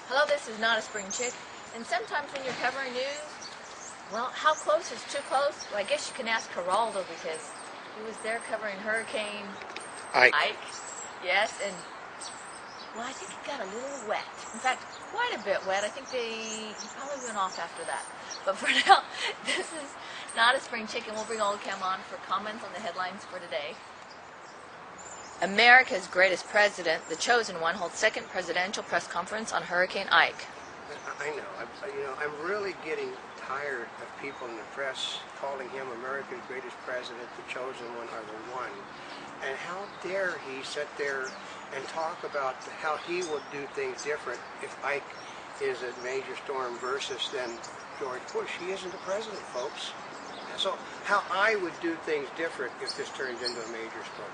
Hello, this is Not a Spring Chick, and sometimes when you're covering news, well, how close is too close? Well, I guess you can ask Geraldo because he was there covering Hurricane Ike. Yes, and well, I think it got a little wet. In fact, quite a bit wet. I think he probably went off after that. But for now, this is Not a Spring Chick, and we'll bring Oldecam on for comments on the headlines for today. America's greatest president, the chosen one, holds second presidential press conference on Hurricane Ike. I know. I'm really getting tired of people in the press calling him America's greatest president, the chosen one, or the one. And how dare he sit there and talk about how he will do things different if Ike is a major storm versus then George Bush. He isn't the president, folks. So how I would do things different if this turns into a major storm.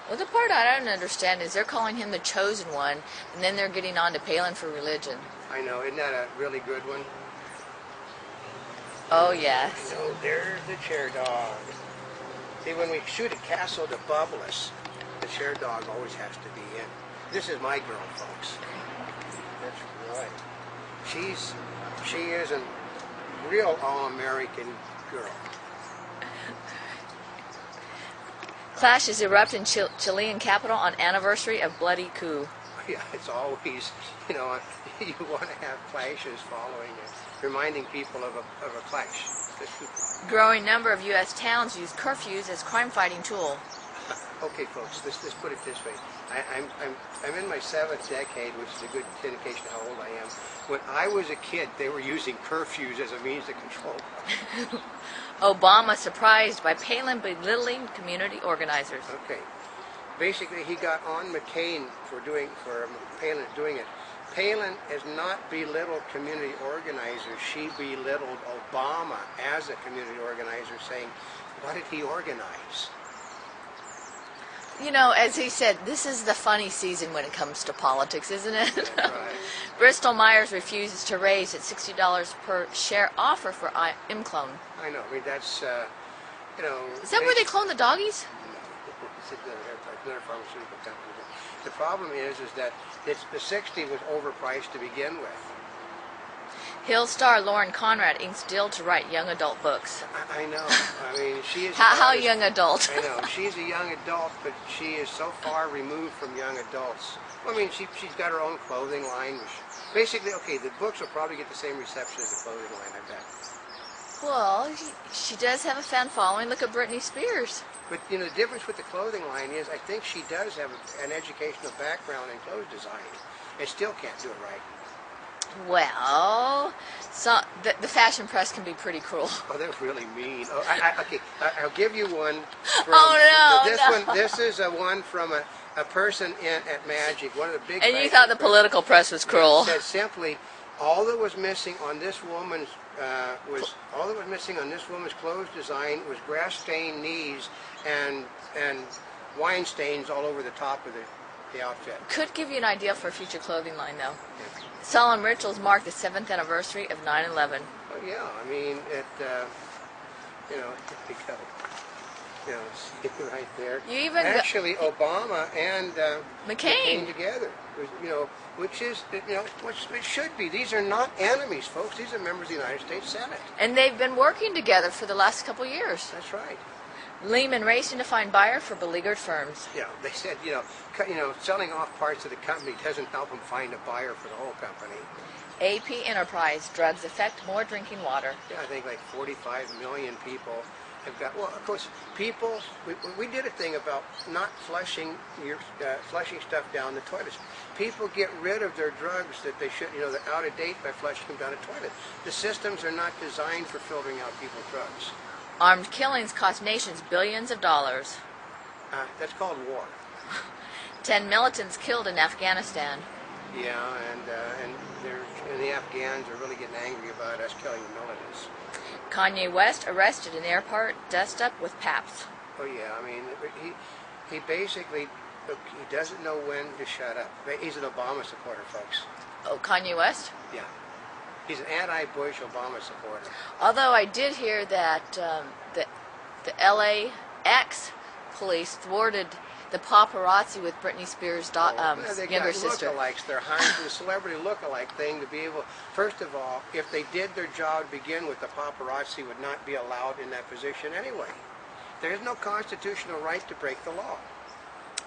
Well, the part I don't understand is they're calling him the chosen one, and then they're getting on to Palin for religion. I know. Isn't that a really good one? Oh, yes. No, there's the chair dog. See, when we shoot a castle to bubble us, the chair dog always has to be in. This is my girl, folks. That's right. She is a real all-American girl. Clashes erupt in Chilean capital on anniversary of bloody coup. Yeah, it's always, you want to have clashes following it, reminding people of a clash. Growing number of U.S. towns use curfews as crime-fighting tool. Okay, folks, let's put it this way. I'm in my 7th decade, which is a good indication of how old I am. When I was a kid, they were using curfews as a means of control. Obama surprised by Palin belittling community organizers. Okay. Basically, he got on McCain for Palin doing it. Palin has not belittled community organizers. She belittled Obama as a community organizer, saying, what did he organize? You know, as he said, this is the funny season when it comes to politics, isn't it? That's right. Bristol-Myers refuses to raise its $60 per share offer for ImClone. I know. I mean, that's, Is that where they clone the doggies? No. It's another pharmaceutical company. The problem is that the 60 was overpriced to begin with. Hill star Lauren Conrad inks deal to write young adult books. I know. I mean, she is... How young adult? I know. She's a young adult, but she is so far removed from young adults. Well, I mean, she's got her own clothing line. Basically, okay, the books will probably get the same reception as the clothing line, I bet. Well, she does have a fan following. Look at Britney Spears. But, the difference with the clothing line is I think she does have an educational background in clothes design and still can't do it right. Well, the fashion press can be pretty cruel. Oh, they're really mean. Oh, okay, I'll give you one. This is one from a person at Magic, one of the big. And you thought the political press was cruel. It said simply, all that was missing on this woman's clothes design was grass-stained knees and wine stains all over the top of the outfit. Could give you an idea for a future clothing line, though. Yeah. Solemn rituals mark the 7th anniversary of 9/11. Oh yeah, I mean see right there. You even actually Obama and McCain together, which is what it should be. These are not enemies, folks. These are members of the United States Senate. And they've been working together for the last couple years. That's right. Lehman racing to find buyer for beleaguered firms. Yeah, they said, selling off parts of the company doesn't help them find a buyer for the whole company. AP Enterprise, drugs affect more drinking water. Yeah, I think like 45 million people have got, well, of course, people, we did a thing about not flushing stuff down the toilets. People get rid of their drugs that they should, they're out of date by flushing them down the toilet. The systems are not designed for filtering out people's drugs. Armed killings cost nations billions of dollars. That's called war. 10 militants killed in Afghanistan. Yeah, and the Afghans are really getting angry about us killing the militants. Kanye West arrested in airport dust-up with Paps. Oh yeah, I mean, he basically, he doesn't know when to shut up. He's an Obama supporter, folks. Oh, Kanye West? Yeah. He's an anti-Bush Obama supporter. Although I did hear that the LAX police thwarted the paparazzi with Britney Spears' They younger got sister. lookalikes. They're hiring the celebrity lookalike thing to be able. First of all, if they did their job to begin with, the paparazzi would not be allowed in that position anyway. There's no constitutional right to break the law.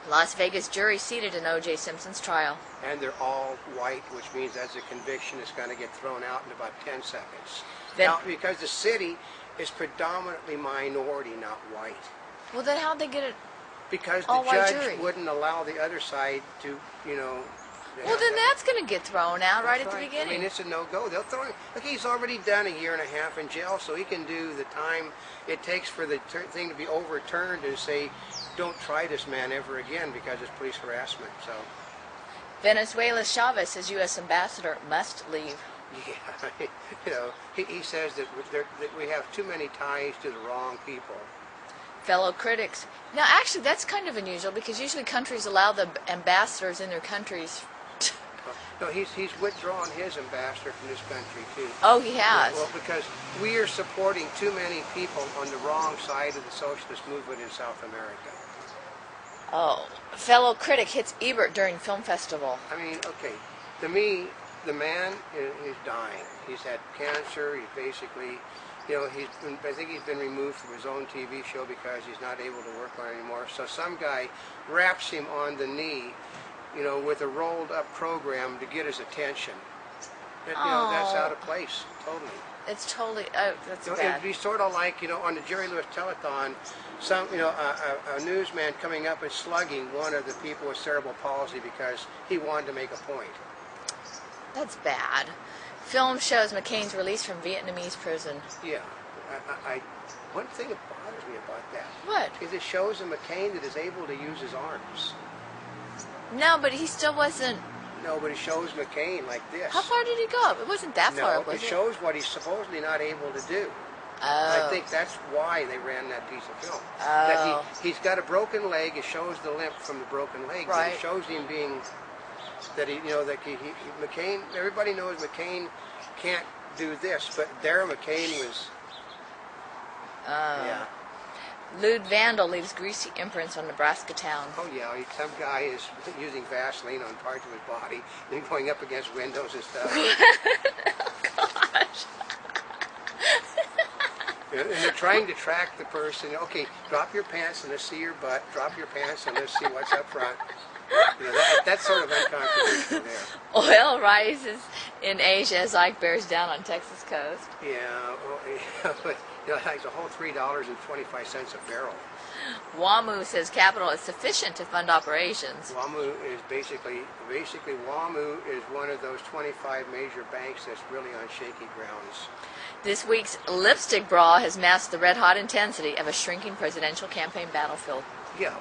Las Vegas jury seated in O.J. Simpson's trial. And they're all white, which means that's a conviction that's going to get thrown out in about 10 seconds. Then, now, because the city is predominantly minority, not white. Well, then how'd they get it? Because the all-white judge jury wouldn't allow the other side to, Well, then that's going to get thrown out right at the right. beginning. I mean, it's a no-go. They'll throw him. Look, he's already done 1.5 years in jail, so he can do the time it takes for the thing to be overturned and say, don't try this man ever again because it's police harassment. So. Venezuela's Chavez, his U.S. ambassador, must leave. Yeah, he says that we have too many ties to the wrong people. Fellow critics. Now, actually, that's kind of unusual because usually countries allow the ambassadors in their countries. No, he's withdrawn his ambassador from this country, too. Oh, he has? Well, because we are supporting too many people on the wrong side of the socialist movement in South America. Oh. Fellow critic hits Ebert during film festival. I mean, okay, to me, the man is dying. He's had cancer. He's basically, I think he's been removed from his own TV show because he's not able to work on it anymore. So some guy wraps him on the knee, with a rolled up program to get his attention. That's out of place, totally. It's totally, that's bad. It'd be sort of like, on the Jerry Lewis telethon, a newsman coming up and slugging one of the people with cerebral palsy because he wanted to make a point. That's bad. Film shows McCain's release from Vietnamese prison. Yeah. One thing that bothers me about that. What? Is it shows a McCain that is able to use his arms. No, but he still wasn't. No, but it shows McCain like this. How far did he go? It wasn't that far, was it? It shows what he's supposedly not able to do. Oh. I think that's why they ran that piece of film. Oh. That he's got a broken leg. It shows the limp from the broken leg. Right. It shows him being that McCain. Everybody knows McCain can't do this, but there McCain was. Yeah. Lewd vandal leaves greasy imprints on Nebraska town. Oh yeah, some guy is using Vaseline on parts of his body and going up against windows and stuff. Oh gosh. And they're trying to track the person. Okay, drop your pants and let's see your butt. Drop your pants and let's see what's up front. That's sort of uncontroversial there. Oil rises in Asia as Ike bears down on Texas coast. Yeah, but it's a whole $3.25 a barrel. WAMU says capital is sufficient to fund operations. WAMU is basically WAMU is one of those 25 major banks that's really on shaky grounds. This week's lipstick brawl has masked the red-hot intensity of a shrinking presidential campaign battlefield. Yeah,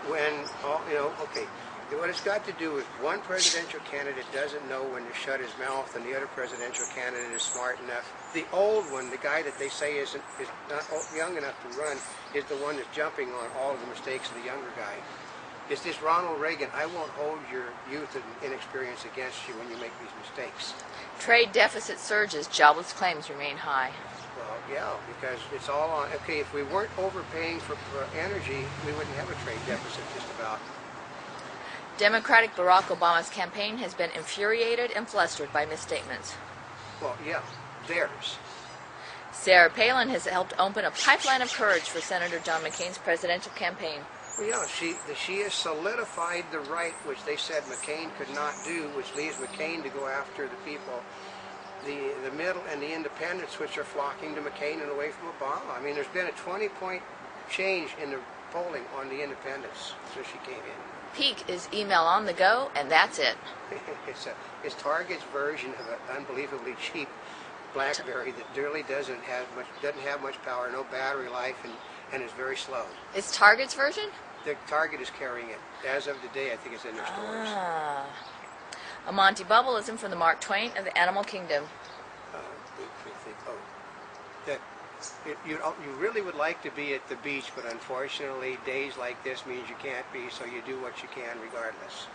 okay. What it's got to do is one presidential candidate doesn't know when to shut his mouth, and the other presidential candidate is smart enough. The old one, the guy that they say is not young enough to run, is the one that's jumping on all of the mistakes of the younger guy. It's this Ronald Reagan, I won't hold your youth and inexperience against you when you make these mistakes. Trade deficit surges, jobless claims remain high. Well, yeah, because it's all on, okay, if we weren't overpaying for energy, we wouldn't have a trade deficit just about. Democratic Barack Obama's campaign has been infuriated and flustered by misstatements. Well, yeah, theirs. Sarah Palin has helped open a pipeline of courage for Senator John McCain's presidential campaign. Well, yeah, she has solidified the right which they said McCain could not do, which leaves McCain to go after the people, the middle and the independents, which are flocking to McCain and away from Obama. I mean, there's been a 20-point change in the polling on the independents since she came in. Peak is email on the go, and that's it. It's Target's version of an unbelievably cheap BlackBerry that really doesn't have much power, no battery life, and is very slow. It's Target's version? The Target is carrying it. As of today, I think it's in their stores. A Monty Bubbleism from the Mark Twain of the Animal Kingdom. You really would like to be at the beach, but unfortunately, days like this means you can't be, so you do what you can regardless.